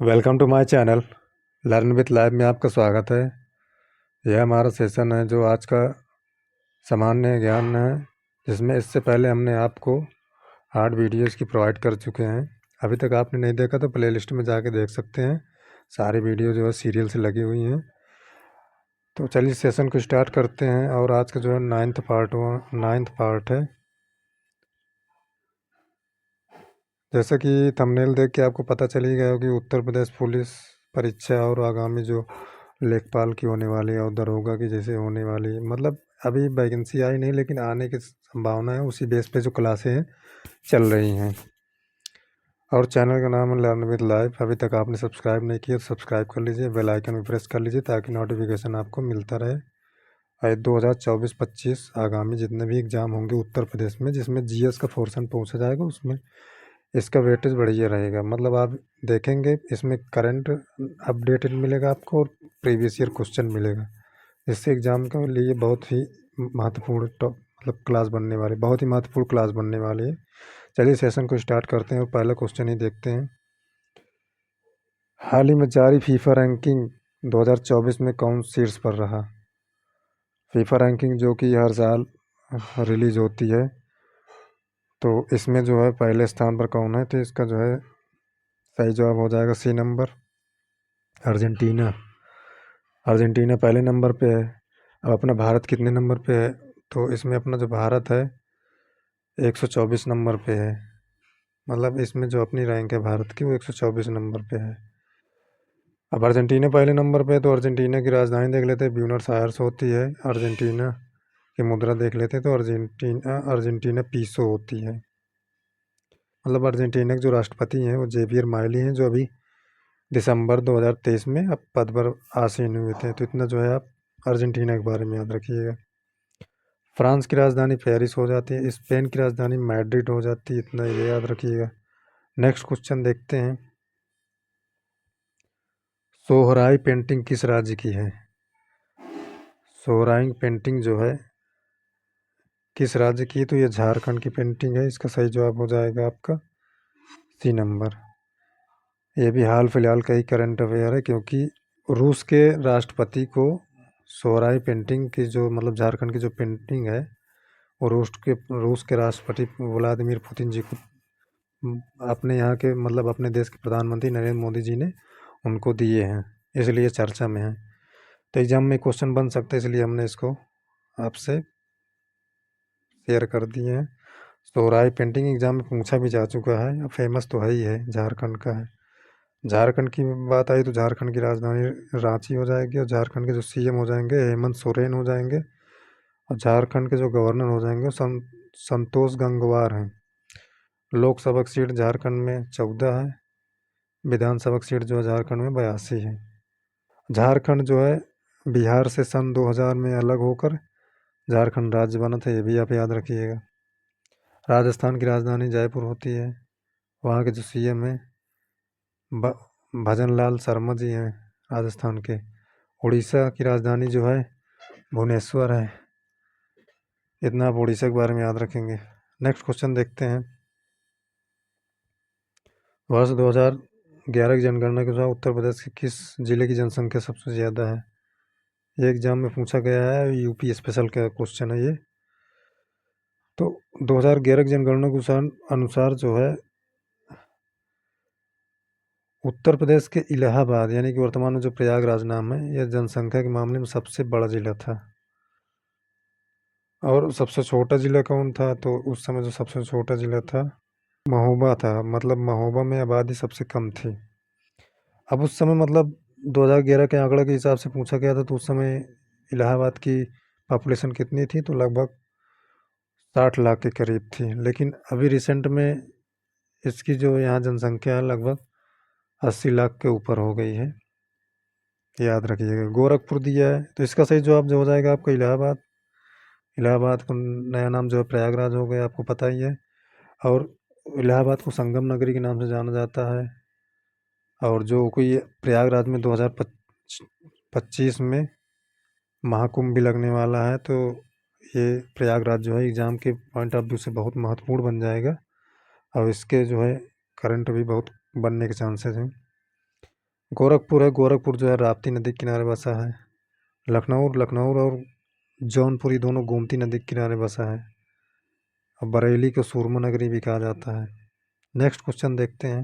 Welcome to my channel learn with live में आपका स्वागत है। यह हमारा सेशन है जो आज का सामान्य ज्ञान है, जिसमें इससे पहले हमने आपको 8 वीडियोस की प्रोवाइड कर चुके हैं। अभी तक आपने नहीं देखा तो प्लेलिस्ट में जाके देख सकते हैं। सारी वीडियो जो है सीरियल से लगी हुई हैं। तो चलिए सेशन को स्टार्ट करते हैं। और आज का जो है नाइन्थ पार्ट है। जैसा कि थंबनेल देख के आपको पता चल ही गया हो कि उत्तर प्रदेश पुलिस परीक्षा और आगामी जो लेखपाल की होने वाली है और दरोगा की जैसे होने वाली है, मतलब अभी वैकेंसी आई नहीं लेकिन आने की संभावना है। उसी बेस पे जो क्लासें हैं चल रही हैं। और चैनल का नाम है लर्न विद लाइव। अभी तक आपने सब्सक्राइब नहीं किया तो सब्सक्राइब कर लीजिए, बेल आइकन भी प्रेस कर लीजिए ताकि नोटिफिकेशन आपको मिलता रहे। और 2024-25 आगामी जितने भी एग्ज़ाम होंगे उत्तर प्रदेश में, जिसमें जीएस का पोर्शन पूछा जाएगा, उसमें इसका वेटेज बढ़िया रहेगा। मतलब आप देखेंगे इसमें करंट अपडेटेड मिलेगा आपको और प्रीवियस ईयर क्वेश्चन मिलेगा। इससे एग्ज़ाम के लिए बहुत ही महत्वपूर्ण मतलब क्लास बनने वाली, बहुत ही महत्वपूर्ण क्लास बनने वाली है। चलिए सेशन को स्टार्ट करते हैं और पहला क्वेश्चन ही देखते हैं। हाल ही में जारी फीफा रैंकिंग 2024 में कौन शीर्ष पर रहा? फीफा रैंकिंग जो कि हर साल रिलीज होती है, तो इसमें जो है पहले स्थान पर कौन है? तो इसका जो है सही जवाब हो जाएगा सी नंबर, अर्जेंटीना। अर्जेंटीना पहले नंबर पे है। अब अपना भारत कितने नंबर पे है? तो इसमें अपना जो भारत है 124 नंबर पे है। मतलब इसमें जो अपनी रैंक है भारत की वो 124 नंबर पे है। अब अर्जेंटीना पहले नंबर पे है तो अर्जेंटीना की राजधानी देख लेते हैं, ब्यूनस आयर्स होती है। अर्जेंटीना की मुद्रा देख लेते हैं तो अर्जेंटीना पीसो होती है। मतलब अर्जेंटीना के जो राष्ट्रपति हैं वो जेवियर माइली हैं, जो अभी दिसंबर 2023 में अब पद पर आसीन हुए थे। तो इतना जो है आप अर्जेंटीना के बारे में याद रखिएगा। फ्रांस की राजधानी पेरिस हो जाती है, स्पेन की राजधानी मैड्रिड हो जाती है, इतना ये याद रखिएगा। नेक्स्ट क्वेश्चन देखते हैं। सोहराई पेंटिंग किस राज्य की है? सोहराई पेंटिंग जो है किस राज्य की है? तो ये झारखंड की पेंटिंग है। इसका सही जवाब हो जाएगा आपका सी नंबर। ये भी हाल फिलहाल का ही करंट अफेयर है, क्योंकि रूस के राष्ट्रपति को सोहराई पेंटिंग की जो मतलब झारखंड की जो पेंटिंग है वो रूस के राष्ट्रपति व्लादिमीर पुतिन जी को अपने यहाँ के मतलब अपने देश के प्रधानमंत्री नरेंद्र मोदी जी ने उनको दिए हैं, इसलिए चर्चा में है। तो एग्जाम में क्वेश्चन बन सकते हैं, इसलिए हमने इसको आपसे शेयर कर दिए हैं। सोहराई पेंटिंग एग्जाम में पूछा भी जा चुका है, फेमस तो है ही है, झारखंड का है। झारखंड की बात आई तो झारखंड की राजधानी रांची हो जाएगी और झारखंड के जो सीएम हो जाएंगे हेमंत सोरेन हो जाएंगे और झारखंड के जो गवर्नर हो जाएंगे संतोष गंगवार हैं। लोकसभा की सीट झारखंड में 14 है, विधानसभा की सीट जो है झारखंड में 82 है। झारखंड जो है बिहार से सन 2000 में अलग होकर झारखंड राज्य बना था, ये भी आप याद रखिएगा। राजस्थान की राजधानी जयपुर होती है, वहाँ के जो सीएम हैं भजन लाल शर्मा जी हैं राजस्थान के। उड़ीसा की राजधानी जो है भुवनेश्वर है। इतना आप उड़ीसा के बारे में याद रखेंगे। नेक्स्ट क्वेश्चन देखते हैं। वर्ष 2011 की जनगणना के अनुसार उत्तर प्रदेश के किस जिले की जनसंख्या सबसे ज़्यादा है? ये एग्जाम में पूछा गया है, यूपी स्पेशल का क्वेश्चन है ये। तो 2011 की जनगणना के अनुसार जो है उत्तर प्रदेश के इलाहाबाद यानी कि वर्तमान में जो प्रयागराज नाम है, यह जनसंख्या के मामले में सबसे बड़ा जिला था। और सबसे छोटा जिला कौन था? तो उस समय जो सबसे छोटा जिला था महोबा था। मतलब महोबा में आबादी सबसे कम थी। अब उस समय मतलब 2011 के आंकड़े के हिसाब से पूछा गया था, तो उस समय इलाहाबाद की पॉपुलेशन कितनी थी? तो लगभग 60 लाख के करीब थी। लेकिन अभी रिसेंट में इसकी जो यहाँ जनसंख्या है लगभग 80 लाख के ऊपर हो गई है, याद रखिएगा। गोरखपुर दिया है, तो इसका सही जवाब जो हो जाएगा आपका इलाहाबाद। इलाहाबाद को नया नाम जो है प्रयागराज हो गया, आपको पता ही है। और इलाहाबाद को संगम नगरी के नाम से जाना जाता है। और जो कोई प्रयागराज में 2025 में महाकुंभ भी लगने वाला है, तो ये प्रयागराज जो है एग्ज़ाम के पॉइंट ऑफ व्यू से बहुत महत्वपूर्ण बन जाएगा और इसके जो है करंट भी बहुत बनने के चांसेस हैं। गोरखपुर है, गोरखपुर जो है राप्ती नदी के किनारे बसा है। लखनऊ लखनऊ और जौनपुर ये दोनों गोमती नदी के किनारे बसा है। और बरेली को सुरमा नगरी भी कहा जाता है। नेक्स्ट क्वेश्चन देखते हैं।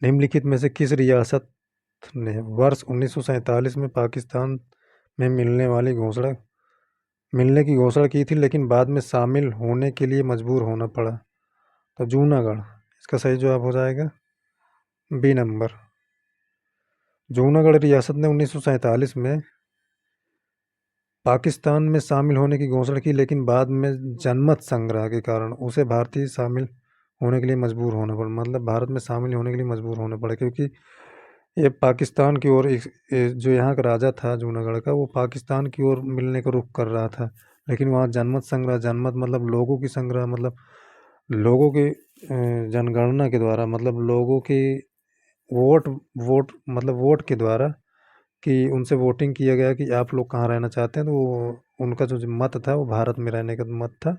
निम्नलिखित में से किस रियासत ने वर्ष 1947 में पाकिस्तान में मिलने की घोषणा की थी, लेकिन बाद में शामिल होने के लिए मजबूर होना पड़ा? तो जूनागढ़ इसका सही जवाब हो जाएगा, बी नंबर। जूनागढ़ रियासत ने 1947 में पाकिस्तान में शामिल होने की घोषणा की, लेकिन बाद में जनमत संग्रह के कारण उसे भारतीय शामिल होने के लिए मजबूर होना पड़ा। मतलब भारत में शामिल होने के लिए मजबूर होना पड़ा, क्योंकि ये पाकिस्तान की ओर जो यहाँ का राजा था जूनागढ़ का, वो पाकिस्तान की ओर मिलने का रुख कर रहा था। लेकिन वहाँ जनमत संग्रह, जनमत मतलब लोगों की संग्रह, मतलब लोगों की जनगणना के द्वारा, मतलब लोगों की वोट वोट मतलब वोट के द्वारा कि उनसे वोटिंग किया गया कि आप लोग कहाँ रहना चाहते हैं, तो वो उनका जो मत था वो भारत में रहने का मत था,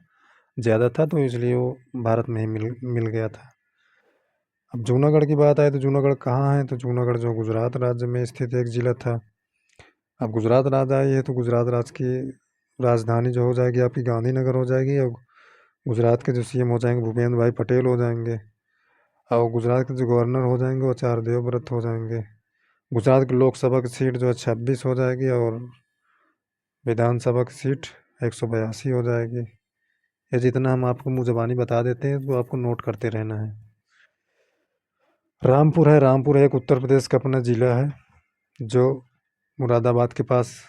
ज़्यादा था, तो इसलिए वो भारत में ही मिल मिल गया था। अब जूनागढ़ की बात आए तो जूनागढ़ कहाँ है? तो जूनागढ़ जो गुजरात राज्य में स्थित एक जिला था। अब गुजरात राज्य आई है तो गुजरात राज्य की राजधानी जो हो जाएगी आपकी गांधीनगर हो जाएगी, और गुजरात के जो सीएम हो जाएंगे भूपेंद्र भाई पटेल हो जाएंगे, और गुजरात के जो गवर्नर हो जाएंगे वो आचार्य देवव्रत हो जाएंगे। गुजरात की लोकसभा की सीट जो है 26 हो जाएगी, और विधानसभा की सीट 182 हो जाएगी। ये जितना हम आपको मुँह ज़बानी बता देते हैं तो आपको नोट करते रहना है। रामपुर है, रामपुर एक उत्तर प्रदेश का अपना ज़िला है, जो मुरादाबाद के पास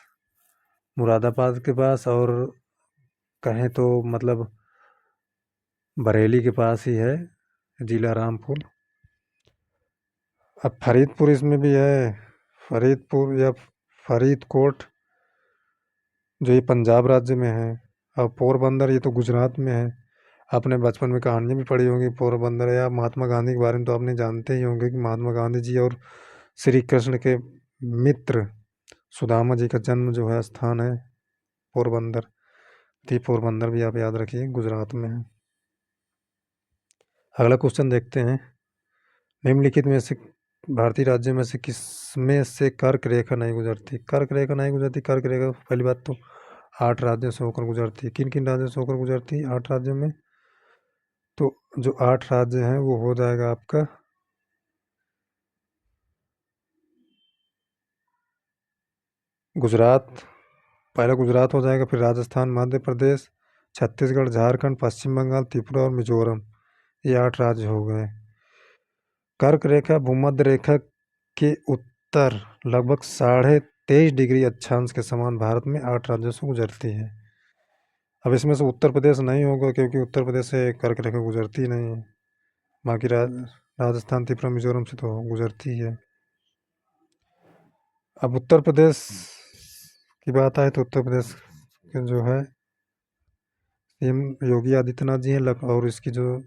मुरादाबाद के पास और कहें तो मतलब बरेली के पास ही है ज़िला रामपुर। अब फरीदपुर इसमें भी है, फरीदपुर या फरीदकोट जो ये पंजाब राज्य में है। और पोरबंदर ये तो गुजरात में है। आपने बचपन में कहानियाँ भी पढ़ी होंगी पोरबंदर, या महात्मा गांधी के बारे में तो आपने जानते ही होंगे कि महात्मा गांधी जी और श्री कृष्ण के मित्र सुदामा जी का जन्म जो है स्थान है पोरबंदर। थी पोरबंदर भी आप याद रखिए, गुजरात में है। अगला क्वेश्चन देखते हैं। निम्नलिखित में से भारतीय राज्य में से किसमें से कर्क रेखा नहीं गुजरती? कर्क रेखा नहीं गुजरती। कर्क रेखा पहली बात तो 8 राज्यों से होकर गुजरती है। किन किन राज्यों से होकर गुजरती है 8 राज्यों में? तो जो 8 राज्य हैं वो हो जाएगा आपका गुजरात, पहला गुजरात हो जाएगा, फिर राजस्थान, मध्य प्रदेश, छत्तीसगढ़, झारखंड, पश्चिम बंगाल, त्रिपुरा और मिजोरम। ये 8 राज्य हो गए। कर्क रेखा भूमध्य रेखा के उत्तर लगभग 23.5 डिग्री अक्षांश के समान भारत में 8 राज्यों से गुजरती है। अब इसमें से उत्तर प्रदेश नहीं होगा, क्योंकि उत्तर प्रदेश से कर्क रेखा गुजरती ही नहीं है। बाकी राजस्थान, त्रिपुरा, मिजोरम से तो गुजरती है। अब उत्तर प्रदेश की बात आए तो उत्तर प्रदेश के जो है सीएम योगी आदित्यनाथ जी हैं, और इसकी जो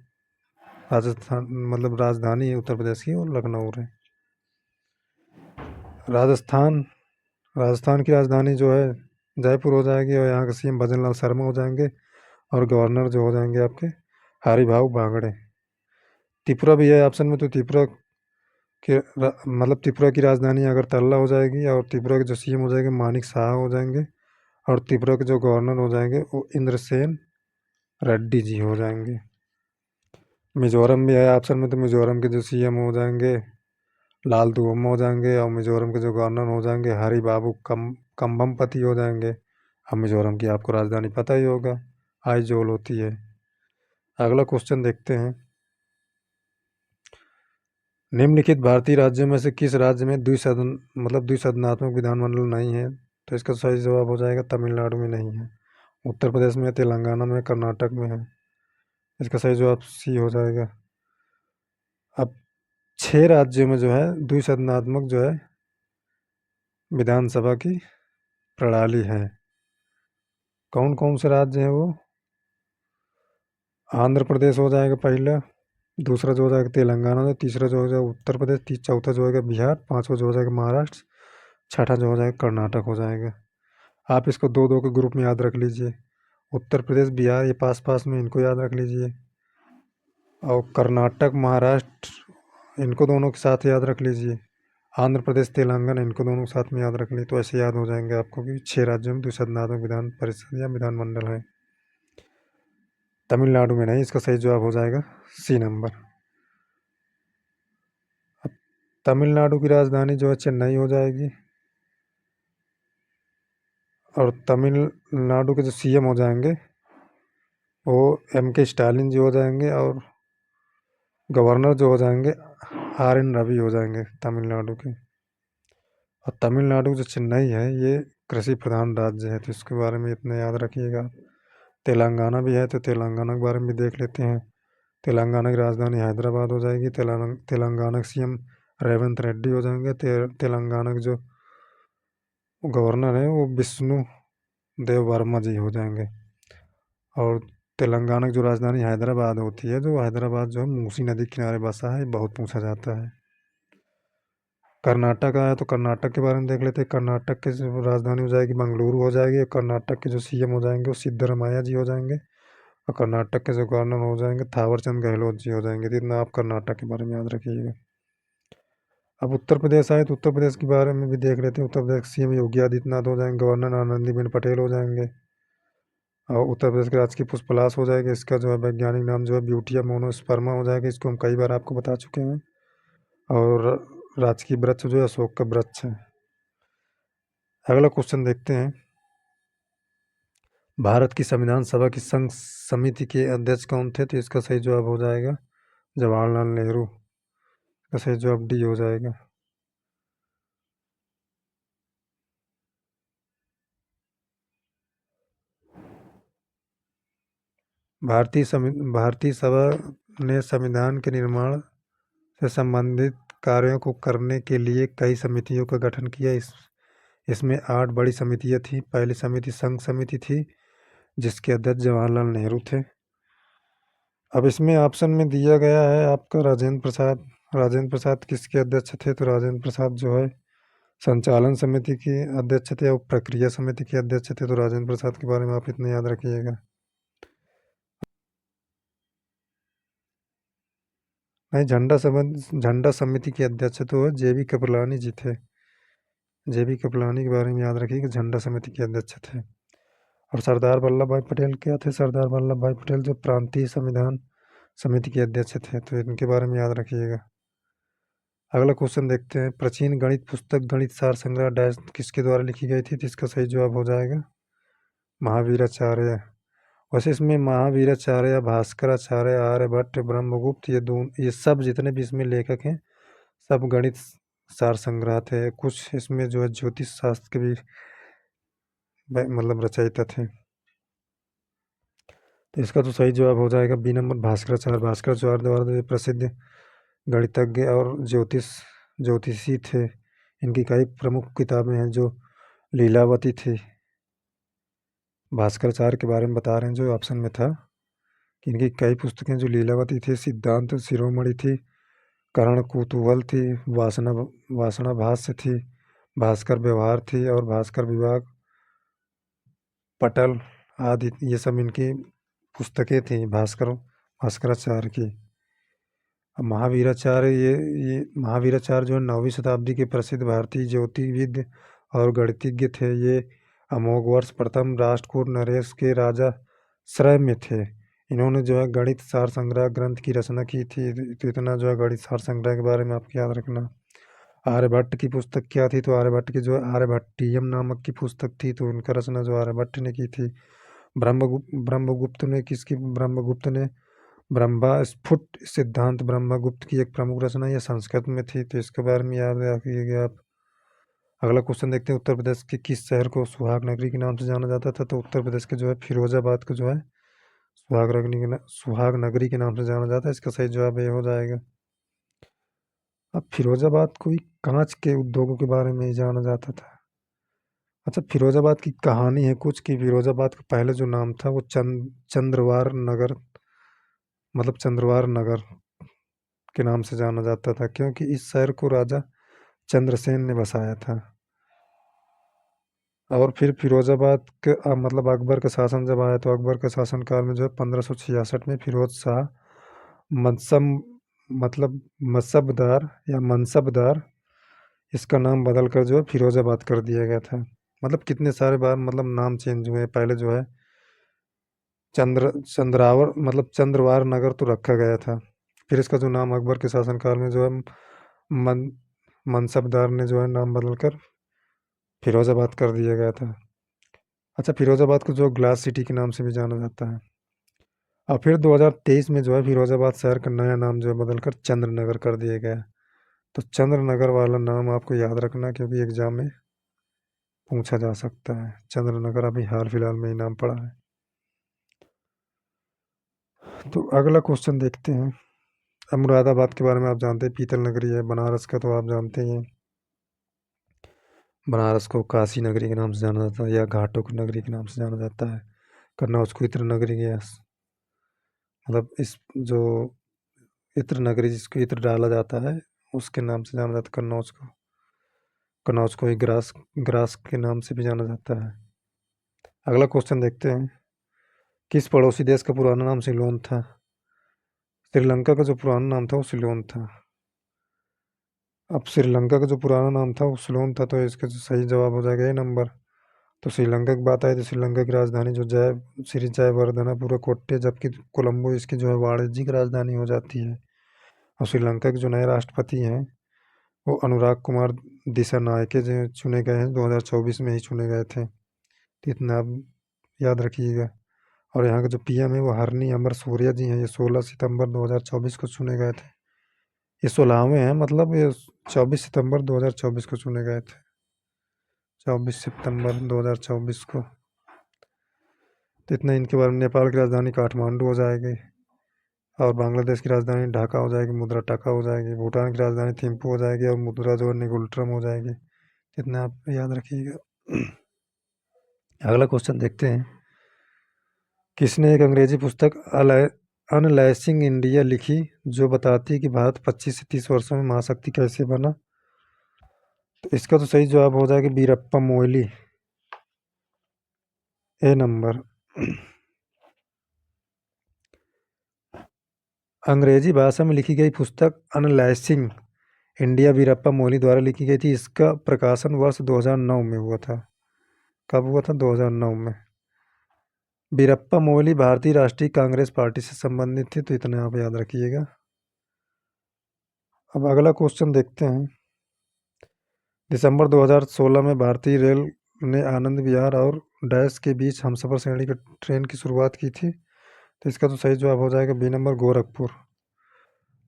राजस्थान मतलब राजधानी है उत्तर प्रदेश की, वो लखनऊ है। राजस्थान राजस्थान की राजधानी जो है जयपुर हो जाएगी, और यहाँ के सीएम भजन लाल शर्मा हो जाएंगे, और गवर्नर जो हो जाएंगे आपके हरिभाऊ बागड़े। त्रिपुरा भी है ऑप्शन में, तो त्रिपुरा मतलब त्रिपुरा की राजधानी अगरतला हो जाएगी, और त्रिपुरा के जो सीएम हो जाएंगे मानिक शाह हो जाएंगे, और त्रिपुरा के जो गवर्नर हो जाएंगे वो इंद्रसेन रेड्डी जी हो जाएंगे। मिजोरम भी है ऑप्शन में, तो मिजोरम के जो सीएम हो जाएंगे लाल दुर्गम हो जाएंगे, और मिजोरम के जो गवर्नर हो जाएंगे हरि बाबू कम्बमपति हो जाएंगे। अब मिजोरम की आपको राजधानी पता ही होगा, आइजोल होती है। अगला क्वेश्चन देखते हैं। निम्नलिखित भारतीय राज्यों में से किस राज्य में द्विसदन मतलब द्विसदनात्मक विधानमंडल नहीं है? तो इसका सही जवाब हो जाएगा तमिलनाडु में नहीं है, उत्तर प्रदेश में, तेलंगाना में, कर्नाटक में है। इसका सही जवाब सी हो जाएगा। अब 6 राज्यों में जो है द्विसदनात्मक जो है विधानसभा की प्रणाली है। कौन कौन से राज्य हैं वो? आंध्र प्रदेश हो जाएगा पहला, दूसरा जो हो जाएगा तेलंगाना, जो तीसरा जो हो जाएगा उत्तर प्रदेश, चौथा जो होगा बिहार, पांचवा जो हो जाएगा महाराष्ट्र, छठा जो हो जाएगा कर्नाटक हो जाएगा। आप इसको दो दो के ग्रुप में याद रख लीजिए। उत्तर प्रदेश बिहार ये पास पास में, इनको याद रख लीजिए। और कर्नाटक महाराष्ट्र इनको दोनों के साथ याद रख लीजिए। आंध्र प्रदेश तेलंगाना इनको दोनों के साथ में याद रख ली तो ऐसे याद हो जाएंगे आपको कि 6 राज्यों में द्विसदनात्मक विधान परिषद या विधानमंडल है। तमिलनाडु में नहीं, इसका सही जवाब हो जाएगा सी नंबर। अब तमिलनाडु की राजधानी जो है चेन्नई हो जाएगी, और तमिलनाडु के जो सीएम हो जाएंगे वो M.K. स्टालिन जी हो जाएंगे, और गवर्नर जो हो जाएंगे R.N. रवि हो जाएंगे तमिलनाडु के। और तमिलनाडु जो चेन्नई है ये कृषि प्रधान राज्य है, तो इसके बारे में इतना याद रखिएगा। तेलंगाना भी है तो तेलंगाना के बारे में भी देख लेते हैं। तेलंगाना की राजधानी हैदराबाद हो जाएगी। तेलंगाना के सीएम रेवंत रेड्डी हो जाएंगे। तेलंगाना के जो गवर्नर है वो विष्णु देव वर्मा जी हो जाएंगे। और तेलंगाना की जो राजधानी हैदराबाद होती है, जो हैदराबाद जो है मूसी नदी के किनारे बसा है, ये बहुत पूछा जाता है। कर्नाटक आया तो कर्नाटक के बारे में देख लेते हैं। कर्नाटक की जो राजधानी हो जाएगी मंगलुरु हो जाएगी। कर्नाटक के जो सीएम हो जाएंगे वो सिद्धरामैया जी हो जाएंगे। और कर्नाटक के जो गवर्नर हो जाएंगे थावरचंद गहलोत जी हो जाएंगे। तो इतना आप कर्नाटक के बारे में याद रखिएगा। अब उत्तर प्रदेश आए तो उत्तर प्रदेश के बारे में भी देख लेते हैं। उत्तर प्रदेश के सीएम योगी आदित्यनाथ हो जाएंगे। गवर्नर आनंदीबेन पटेल हो जाएंगे। और उत्तर प्रदेश के राजकीय पुष्प पलाश हो जाएगा। इसका जो है वैज्ञानिक नाम जो है ब्यूटिया मोनोस्पर्मा हो जाएगा। इसको हम कई बार आपको बता चुके हैं। और राजकीय वृक्ष जो है अशोक का वृक्ष है। अगला क्वेश्चन देखते हैं। भारत की संविधान सभा की संघ समिति के अध्यक्ष कौन थे? तो इसका सही जवाब हो जाएगा जवाहरलाल नेहरू। इसका सही जवाब डी हो जाएगा। भारतीय सभा ने संविधान के निर्माण से संबंधित कार्यों को करने के लिए कई समितियों का गठन किया। इसमें 8 बड़ी समितियां थी। पहली समिति संघ समिति थी जिसके अध्यक्ष जवाहरलाल नेहरू थे। अब इसमें ऑप्शन में दिया गया है आपका राजेंद्र प्रसाद। राजेंद्र प्रसाद किसके अध्यक्ष थे? तो राजेंद्र प्रसाद जो है संचालन समिति के अध्यक्ष थे और प्रक्रिया समिति के अध्यक्ष थे। तो राजेंद्र प्रसाद के बारे में आप इतना याद रखिएगा। नहीं, झंडा समिति के अध्यक्ष तो JV कृपलानी जी थे। JV कृपलानी के बारे में याद रखिए कि झंडा समिति के अध्यक्ष थे। और सरदार वल्लभ भाई पटेल क्या थे? सरदार वल्लभ भाई पटेल जो प्रांतीय संविधान समिति के अध्यक्ष थे। तो इनके बारे में याद रखिएगा। अगला क्वेश्चन देखते हैं। प्राचीन गणित पुस्तक गणित सार संग्रह डैश किसके द्वारा लिखी गई थी? तो इसका सही जवाब हो जाएगा महावीराचार्य। वैसे इसमें महावीराचार्य, भास्कराचार्य, आर्यभट्ट, ब्रह्मगुप्त, ये सब जितने भी इसमें लेखक हैं सब गणित सार संग्रह थे। कुछ इसमें जो है ज्योतिष शास्त्र के भी मतलब रचयिता थे। तो इसका तो सही जवाब हो जाएगा बी नंबर भास्कराचार्य। भास्कराचार्य द्वारा जो प्रसिद्ध गणितज्ञ और ज्योतिषी थे। इनकी कई प्रमुख किताबें हैं जो लीलावती थी। भास्कराचार्य के बारे में बता रहे हैं जो ऑप्शन में था कि इनकी कई पुस्तकें जो लीलावती थी, सिद्धांत शिरोमणि थी, कर्ण कुतूहल थी, वासना वासना भाष्य थी, भास्कर व्यवहार थी, और भास्कर विभाग पटल आदि, ये सब इनकी पुस्तकें थी भास्कराचार्य की। अब महावीराचार्य ये महावीराचार्य जो है 9वीं शताब्दी के प्रसिद्ध भारतीय ज्योतिर्विद और गणितज्ञ थे। ये अमोघ वर्ष प्रथम राष्ट्रकूट नरेश के राजा श्रय में थे। इन्होंने जो है गणित सार संग्रह ग्रंथ की रचना की थी। तो इतना जो है गणित सार संग्रह के बारे में आपको याद रखना। आर्यभट्ट की पुस्तक क्या थी? तो आर्यभट्ट की जो है आर्यभट्टियम नामक की पुस्तक थी। तो उनका रचना जो आर्यभट्ट ने की थी। ब्रह्मगुप्त ने ब्रह्मा स्फुट सिद्धांत ब्रह्मगुप्त की एक प्रमुख रचना यह संस्कृत में थी। तो इसके बारे में याद रखिएगा आप। अगला क्वेश्चन देखते हैं। उत्तर प्रदेश के किस शहर को सुहाग नगरी के नाम से जाना जाता था? तो उत्तर प्रदेश के जो है फिरोजाबाद को जो है सुहाग नगरी के नाम से जाना जाता है। इसका सही जवाब ये हो जाएगा। अब फिरोजाबाद को ही कांच के उद्योगों के बारे में ही जाना जाता था। अच्छा, फिरोजाबाद की कहानी है कुछ कि फिरोजाबाद का पहले जो नाम था वो चंद्रवार नगर, मतलब चंद्रवार नगर के नाम से जाना जाता था, क्योंकि इस शहर को राजा चंद्रसेन ने बसाया था। और फिर फिरोजाबाद के मतलब अकबर का शासन जब आया तो अकबर के शासनकाल में जो है 1566 में फिरोज शाह मजसम मतलब मसबदार या मनसबदार, इसका नाम बदल कर जो है फिरोजाबाद कर दिया गया था। मतलब कितने सारे बार मतलब नाम चेंज हुए। पहले जो है चंद्रावर मतलब चंद्रवार नगर तो रखा गया था। फिर इसका जो नाम अकबर के शासनकाल में जो है मन मनसबदार ने जो है नाम बदलकर फिरोजाबाद कर दिया गया था। अच्छा, फिरोजाबाद को जो ग्लास सिटी के नाम से भी जाना जाता है। और फिर 2023 में जो है फिरोजाबाद शहर का नया नाम जो है बदलकर चंद्र नगर कर दिया गया। तो चंद्र नगर वाला नाम आपको याद रखना, क्योंकि एग्जाम में पूछा जा सकता है। चंद्र नगर अभी हाल फिलहाल में ही नाम पड़ा है। तो अगला क्वेश्चन देखते हैं। अब मुरादाबाद के बारे में आप जानते हैं, पीतल नगरी है। बनारस का तो आप जानते ही हैं, बनारस को काशी नगरी के नाम से जाना जाता है या घाटों की नगरी के नाम से जाना जाता है। कन्नौज को इत्र नगरी के मतलब इस जो इत्र नगरी जिसको इत्र डाला जाता है उसके नाम से जाना जाता है कन्नौज को। कन्नौज को ही ग्रास ग्रास के नाम से भी जाना जाता है। अगला क्वेश्चन देखते हैं। किस पड़ोसी देश का पुराना नाम सिलोन था? श्रीलंका का जो पुराना नाम था वो सिलोन था। अब श्रीलंका का जो पुराना नाम था वो सिलोन था, तो इसका जो सही जवाब हो जाएगा ये नंबर। तो श्रीलंका की बात आई तो श्रीलंका की राजधानी जो श्री जयवर्धनापुरा कोट्टे, जबकि कोलंबो इसकी जो है वाणिज्यिक राजधानी हो जाती है। और श्रीलंका के जो नए राष्ट्रपति हैं वो अनुराग कुमार दिसानायके जो चुने गए हैं, 2024 में ही चुने गए थे। तो इतना आप याद रखिएगा। और यहाँ के जो पीएम है वो हरनी अमर सूर्या जी हैं। ये 16 सितंबर 2024 को चुने गए थे। ये 16वें हैं, मतलब ये 24 सितंबर 2024 को चुने गए थे। 24 सितंबर 2024 को। तो इतना इनके बारे में। नेपाल की राजधानी काठमांडू हो जाएगी, और बांग्लादेश की राजधानी ढाका हो जाएगी, मुद्रा टाका हो जाएगी। भूटान की राजधानी थिम्पू हो जाएगी और मुद्रा जो है निगुल्ट्रम हो जाएगी। इतना आप याद रखिएगा। अगला क्वेश्चन देखते हैं। किसने एक अंग्रेजी पुस्तक अनलैसिंग इंडिया लिखी, जो बताती है कि भारत 25 से 30 वर्षों में महाशक्ति कैसे बना? तो इसका तो सही जवाब हो जाएगा बीरप्पा मोइली, ए नंबर। अंग्रेजी भाषा में लिखी गई पुस्तक अनलैसिंग इंडिया बीरप्पा मोइली द्वारा लिखी गई थी। इसका प्रकाशन वर्ष 2009 में हुआ था। कब हुआ था? 2009 में। बीरप्पा मोइली भारतीय राष्ट्रीय कांग्रेस पार्टी से संबंधित थे। तो इतना आप याद रखिएगा। अब अगला क्वेश्चन देखते हैं। दिसंबर 2016 में भारतीय रेल ने आनंद विहार और डैश के बीच हमसफर श्रेणी की ट्रेन की शुरुआत की थी। तो इसका तो सही जवाब हो जाएगा बी नंबर, गोरखपुर।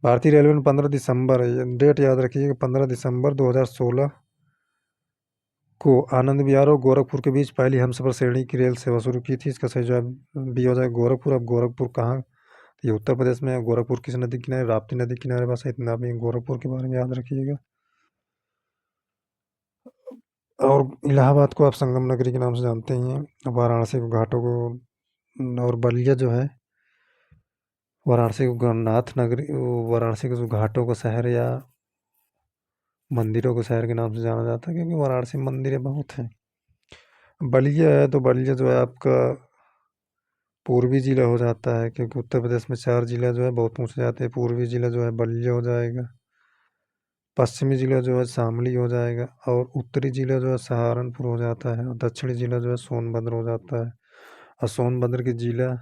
भारतीय रेलवे ने 15 दिसंबर, ये डेट याद रखिएगा, 15 दिसंबर 2016 को आनंद विहार और गोरखपुर के बीच पहली हमसफर श्रेणी की रेल सेवा शुरू की थी। इसका सही जवाब बी हो जाएगा, गोरखपुर। अब गोरखपुर कहाँ? ये उत्तर प्रदेश में है। गोरखपुर किस नदी किनारे? राप्ती नदी किनारे। बस इतना भी गोरखपुर के बारे में याद रखिएगा। और इलाहाबाद को आप संगम नगरी के नाम से जानते ही हैं। वाराणसी को घाटों को, और बलिया जो है वाराणसी को गणनाथ नगरी, वाराणसी को जो घाटों का शहर या मंदिरों के शहर के नाम से जाना जाता है, क्योंकि वाराणसी में मंदिरें बहुत हैं। बलिया है तो बलिया जो है आपका पूर्वी जिला हो जाता है, क्योंकि उत्तर प्रदेश में 4 जिला जो है बहुत पूछे जाते हैं। पूर्वी जिला जो है बलिया हो जाएगा, पश्चिमी जिला जो है शामली हो जाएगा, और उत्तरी जिला जो है सहारनपुर हो जाता है, और दक्षिणी जिला जो है सोनभद्र हो जाता है। और सोनभद्र की जिला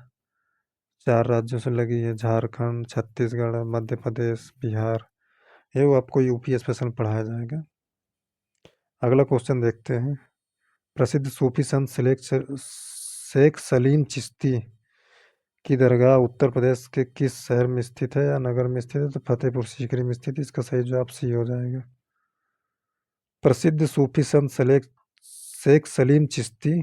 4 राज्यों से लगी है, झारखंड, छत्तीसगढ़, मध्य प्रदेश, बिहार। ये वो आपको यूपी स्पेशल पढ़ाया जाएगा। अगला क्वेश्चन देखते हैं। प्रसिद्ध सूफी संत शेख सलीम चिश्ती की दरगाह उत्तर प्रदेश के किस शहर में स्थित है या नगर में स्थित है? तो फतेहपुर सीकरी में स्थित है। इसका सही जवाब सी हो जाएगा। प्रसिद्ध सूफी संत शेख सलीम चिश्ती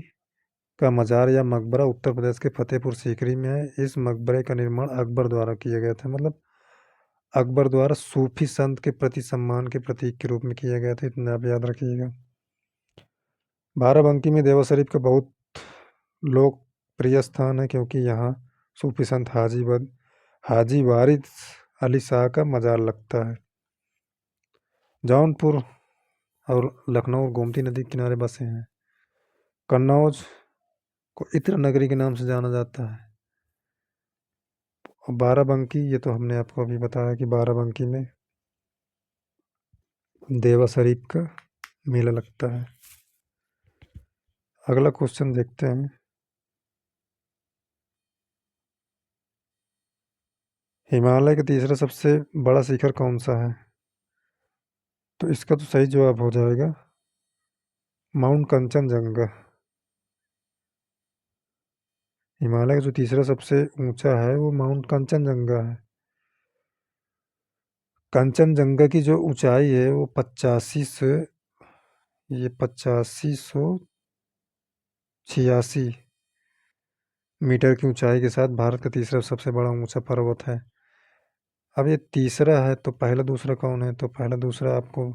का मजार या मकबरा उत्तर प्रदेश के फतेहपुर सीकरी में है। इस मकबरे का निर्माण अकबर द्वारा किया गया था। मतलब अकबर द्वारा सूफी संत के प्रति सम्मान के प्रतीक के रूप में किया गया था। इतना आप याद रखिएगा। बाराबंकी में देवा शरीफ का बहुत लोकप्रिय स्थान है, क्योंकि यहाँ सूफी संत हाजी वारिस अली शाह का मजार लगता है। जौनपुर और लखनऊ गोमती नदी के किनारे बसे हैं। कन्नौज को इत्र नगरी के नाम से जाना जाता है। और बाराबंकी, ये तो हमने आपको अभी बताया कि बाराबंकी में देवा शरीफ का मेला लगता है। अगला क्वेश्चन देखते हैं। हिमालय का तीसरा सबसे बड़ा शिखर कौन सा है? तो इसका तो सही जवाब हो जाएगा माउंट कंचनजंगा। हिमालय का जो तीसरा सबसे ऊंचा है वो माउंट कंचनजंगा है। कंचनजंगा की जो ऊंचाई है वो 85 मीटर की ऊंचाई के साथ भारत का तीसरा सबसे बड़ा ऊंचा पर्वत है। अब ये तीसरा है तो पहला दूसरा कौन है? तो पहला दूसरा आपको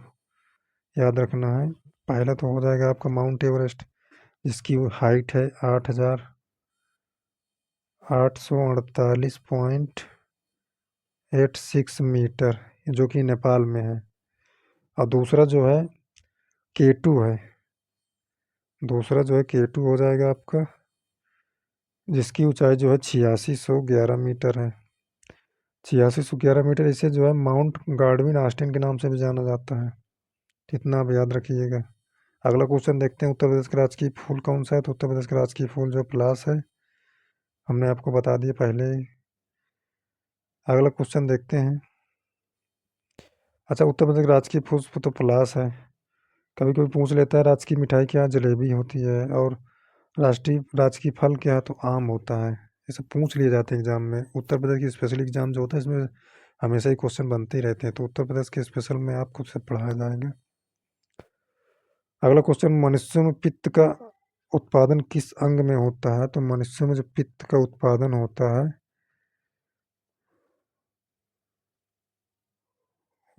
याद रखना है। पहला तो हो जाएगा आपका माउंट एवरेस्ट, जिसकी हाइट है 8,848.86 मीटर, जो कि नेपाल में है। और दूसरा जो है केटू है। दूसरा जो है केटू हो जाएगा आपका, जिसकी ऊंचाई जो है 8611 मीटर है। 8611 मीटर। इसे जो है माउंट गार्डविन ऑस्टिन के नाम से भी जाना जाता है। इतना आप याद रखिएगा। अगला क्वेश्चन देखते हैं। उत्तर प्रदेश का राजकीय फूल कौन सा है? तो उत्तर प्रदेश का राजकीय फूल जो पलाश है, हमने आपको बता दिया पहले ही। अगला क्वेश्चन देखते हैं। अच्छा, उत्तर प्रदेश का राजकीय पुष्प तो पलाश है। कभी कभी पूछ लेता है राजकीय मिठाई क्या है? जलेबी होती है। और राष्ट्रीय राजकीय फल क्या है? तो आम होता है। ये सब पूछ लिए जाते हैं एग्जाम में। उत्तर प्रदेश की स्पेशल एग्जाम जो होता है इसमें हमेशा ही क्वेश्चन बनते ही रहते हैं, तो उत्तर प्रदेश के स्पेशल में आपको सब पढ़ाया जाएगा। अगला क्वेश्चन, मनुष्य में पित्त का उत्पादन किस अंग में होता है? तो मनुष्य में जो पित्त का उत्पादन होता है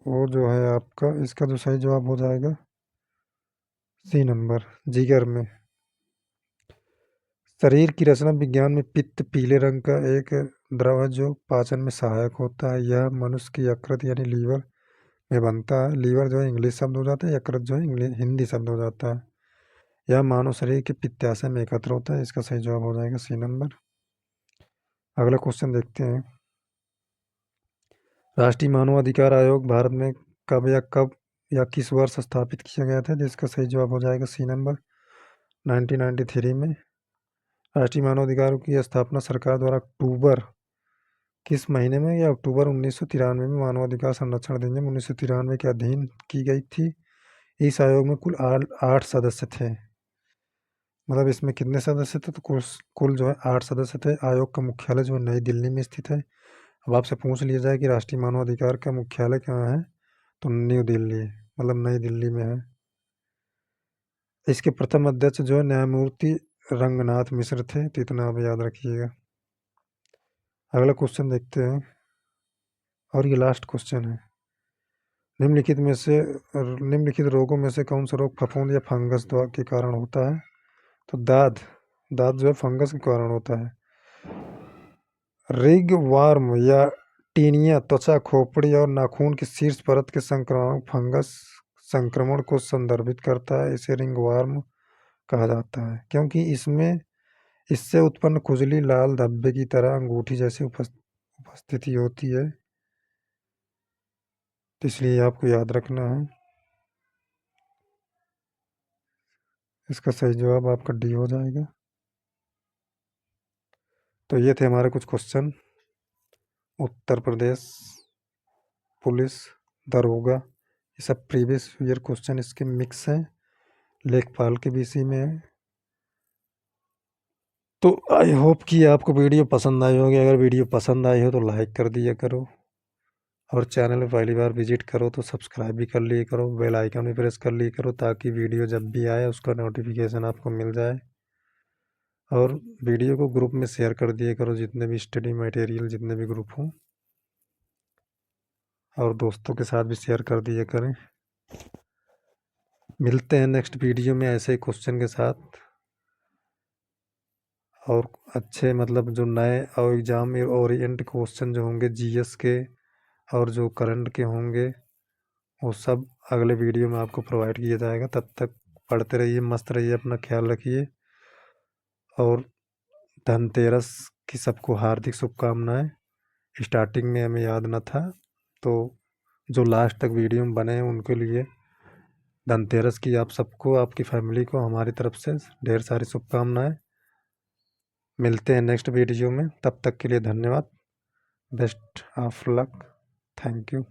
वो जो है आपका, इसका जो सही जवाब हो जाएगा सी नंबर, जिगर में। शरीर की रचना विज्ञान में पित्त पीले रंग का एक द्रव है जो पाचन में सहायक होता है। यह मनुष्य की यकृत यानी लीवर में बनता है। लीवर जो है इंग्लिश शब्द हो जाता है, यकृत जो है इंग्लिश हिंदी शब्द हो जाता है। यह मानव शरीर के पित्ताशय में एकत्र होता है। इसका सही जवाब हो जाएगा सी नंबर। अगला क्वेश्चन देखते हैं। राष्ट्रीय मानवाधिकार आयोग भारत में कब या किस वर्ष स्थापित किया गया था? जिसका सही जवाब हो जाएगा सी नंबर, 1993 में। राष्ट्रीय मानवाधिकार की स्थापना सरकार द्वारा अक्टूबर किस महीने में? या अक्टूबर 1993 में मानवाधिकार संरक्षण अधिनियम 1993 के अधीन की गई थी। इस आयोग में कुल 8 सदस्य थे। मतलब इसमें कितने सदस्य थे? तो कुल जो है 8 सदस्य थे। आयोग का मुख्यालय जो है नई दिल्ली में स्थित है। अब आपसे पूछ लिया जाए कि राष्ट्रीय मानवाधिकार का मुख्यालय कहाँ है? तो न्यू दिल्ली, मतलब नई दिल्ली में है। इसके प्रथम अध्यक्ष जो है न्यायमूर्ति रंगनाथ मिश्र थे। तो इतना आप याद रखिएगा। अगला क्वेश्चन देखते हैं, और ये लास्ट क्वेश्चन है। निम्नलिखित रोगों में से कौन सा रोग फफूंद या फंगस दवा के कारण होता है? तो दाद दाद जो है फंगस के कारण होता है। रिग वार्म या टीनिया त्वचा, खोपड़ी और नाखून की शीर्ष परत के संक्रामक फंगस संक्रमण को संदर्भित करता है। इसे रिंग वार्म कहा जाता है क्योंकि इससे उत्पन्न खुजली लाल धब्बे की तरह अंगूठी जैसी उपस्थिति होती है। तो इसलिए आपको याद रखना है। इसका सही जवाब आपका डी हो जाएगा। तो ये थे हमारे कुछ क्वेश्चन उत्तर प्रदेश पुलिस दरोगा, ये सब प्रीवियस ईयर क्वेश्चन इसके मिक्स हैं, लेखपाल के विषय में है। तो आई होप कि आपको वीडियो पसंद आई होगी। अगर वीडियो पसंद आई हो तो लाइक कर दिया करो, और चैनल में पहली बार विजिट करो तो सब्सक्राइब भी कर लिया करो, बेल आइकन भी प्रेस कर लिया करो, ताकि वीडियो जब भी आए उसका नोटिफिकेशन आपको मिल जाए। और वीडियो को ग्रुप में शेयर कर दिया करो, जितने भी स्टडी मटेरियल जितने भी ग्रुप हों, और दोस्तों के साथ भी शेयर कर दिया करें। मिलते हैं नेक्स्ट वीडियो में ऐसे ही क्वेश्चन के साथ, और अच्छे मतलब जो नए और एग्ज़ाम में ओरिएंट क्वेश्चन जो होंगे जीएस के और जो करंट के होंगे, वो सब अगले वीडियो में आपको प्रोवाइड किया जाएगा। तब तक पढ़ते रहिए, मस्त रहिए, अपना ख्याल रखिए। और धनतेरस की सबको हार्दिक शुभकामनाएं। स्टार्टिंग में हमें याद न था। तो जो लास्ट तक वीडियो में बने हैं उनके लिए धनतेरस की आप सबको, आपकी फैमिली को हमारी तरफ से ढेर सारी शुभकामनाएं। मिलते हैं नेक्स्ट वीडियो में, तब तक के लिए धन्यवाद। Best of luck. Thank you.